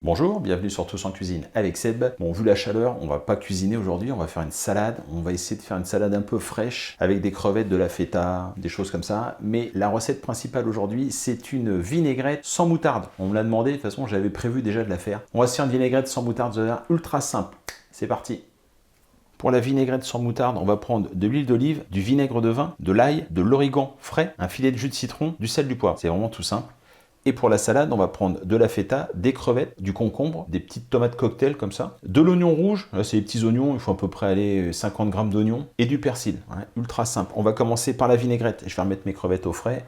Bonjour, bienvenue sur Tous en Cuisine avec Seb. Bon, vu la chaleur, on va pas cuisiner aujourd'hui, on va faire une salade. On va essayer de faire une salade un peu fraîche avec des crevettes, de la feta, des choses comme ça. Mais la recette principale aujourd'hui, c'est une vinaigrette sans moutarde. On me l'a demandé, de toute façon, j'avais prévu déjà de la faire. On va se faire une vinaigrette sans moutarde, ça a l'air ultra simple. C'est parti. Pour la vinaigrette sans moutarde, on va prendre de l'huile d'olive, du vinaigre de vin, de l'ail, de l'origan frais, un filet de jus de citron, du sel, du poivre. C'est vraiment tout simple. Et pour la salade, on va prendre de la feta, des crevettes, du concombre, des petites tomates cocktail comme ça, de l'oignon rouge, là c'est les petits oignons, il faut à peu près aller 50 grammes d'oignons, et du persil, ouais, ultra simple. On va commencer par la vinaigrette, je vais remettre mes crevettes au frais.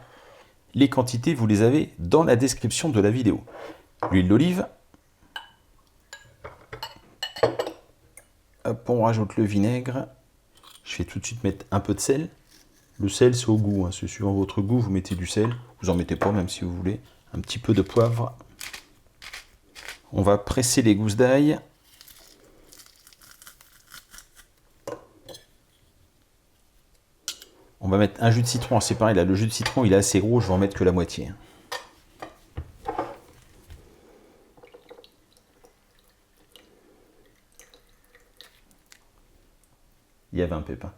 Les quantités, vous les avez dans la description de la vidéo. L'huile d'olive. Hop, on rajoute le vinaigre. Je vais tout de suite mettre un peu de sel. Le sel, c'est au goût, hein, c'est suivant votre goût, vous mettez du sel. Vous en mettez pas, même si vous voulez. Un petit peu de poivre. On va presser les gousses d'ail. On va mettre un jus de citron. C'est pareil, là, le jus de citron, il est assez gros, je vais en mettre que la moitié. Il y avait un pépin.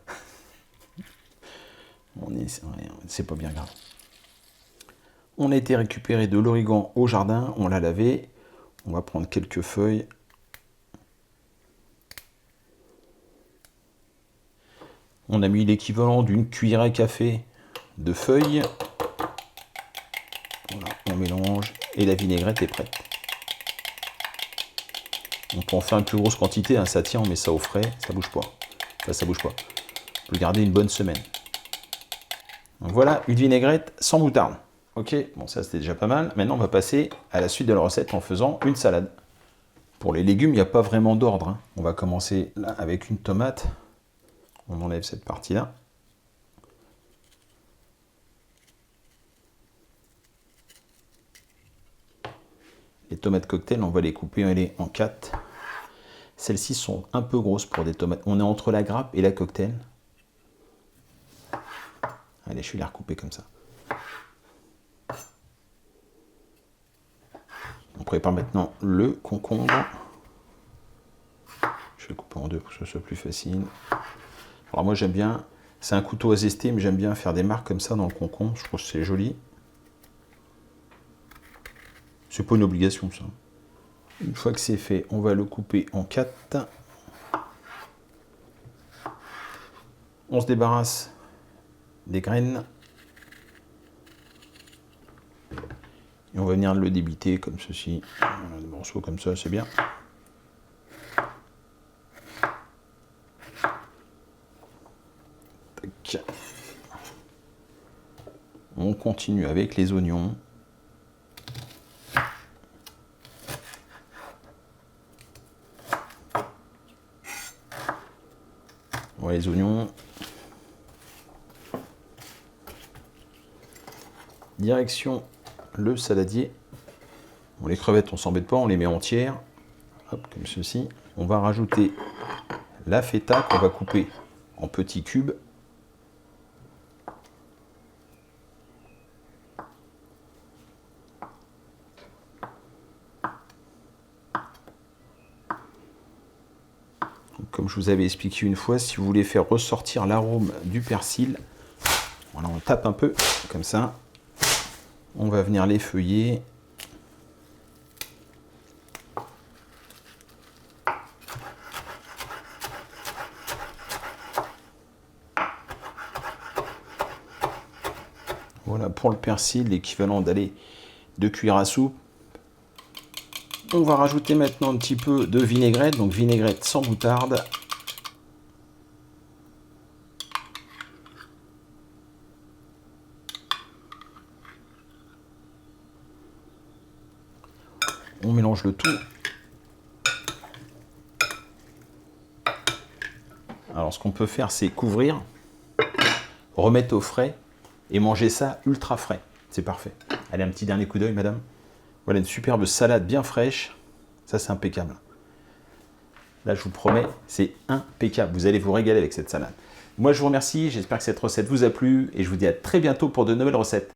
C'est pas bien grave. On a été récupérer de l'origan au jardin, on l'a lavé. On va prendre quelques feuilles. On a mis l'équivalent d'une cuillère à café de feuilles. Voilà, on mélange et la vinaigrette est prête. On peut en faire une plus grosse quantité, hein, ça tient, on met ça au frais, ça bouge pas. Enfin, ça bouge pas. On peut le garder une bonne semaine. Donc voilà, une vinaigrette sans moutarde. Ok, bon ça c'était déjà pas mal. Maintenant on va passer à la suite de la recette en faisant une salade. Pour les légumes, il n'y a pas vraiment d'ordre, hein. On va commencer là avec une tomate. On enlève cette partie-là. Les tomates cocktail, on va les couper en 4. Celles-ci sont un peu grosses pour des tomates. On est entre la grappe et la cocktail. Allez, je vais les recouper comme ça. On prépare maintenant le concombre. Je vais couper en deux pour que ce soit plus facile. Alors moi j'aime bien, c'est un couteau à zester, mais j'aime bien faire des marques comme ça dans le concombre. Je trouve que c'est joli. C'est pas une obligation ça. Une fois que c'est fait, on va le couper en 4. On se débarrasse des graines. Et on va venir le débiter comme ceci. Des morceaux comme ça, c'est bien. Tac. On continue avec les oignons. Voilà les oignons. Direction le saladier. Bon, les crevettes, on s'embête pas, on les met entières. Hop, comme ceci. On va rajouter la feta qu'on va couper en petits cubes. Comme je vous avais expliqué une fois, si vous voulez faire ressortir l'arôme du persil, voilà, on tape un peu comme ça. On va venir l'effeuiller. Voilà pour le persil, l'équivalent d'aller 2 cuillères à soupe. On va rajouter maintenant un petit peu de vinaigrette, donc vinaigrette sans moutarde. On mélange le tout. Alors ce qu'on peut faire, c'est couvrir, remettre au frais et manger ça ultra frais. C'est parfait. Allez, un petit dernier coup d'œil, madame. Voilà une superbe salade bien fraîche. Ça, c'est impeccable. Là, je vous promets, c'est impeccable. Vous allez vous régaler avec cette salade. Moi, je vous remercie. J'espère que cette recette vous a plu et je vous dis à très bientôt pour de nouvelles recettes.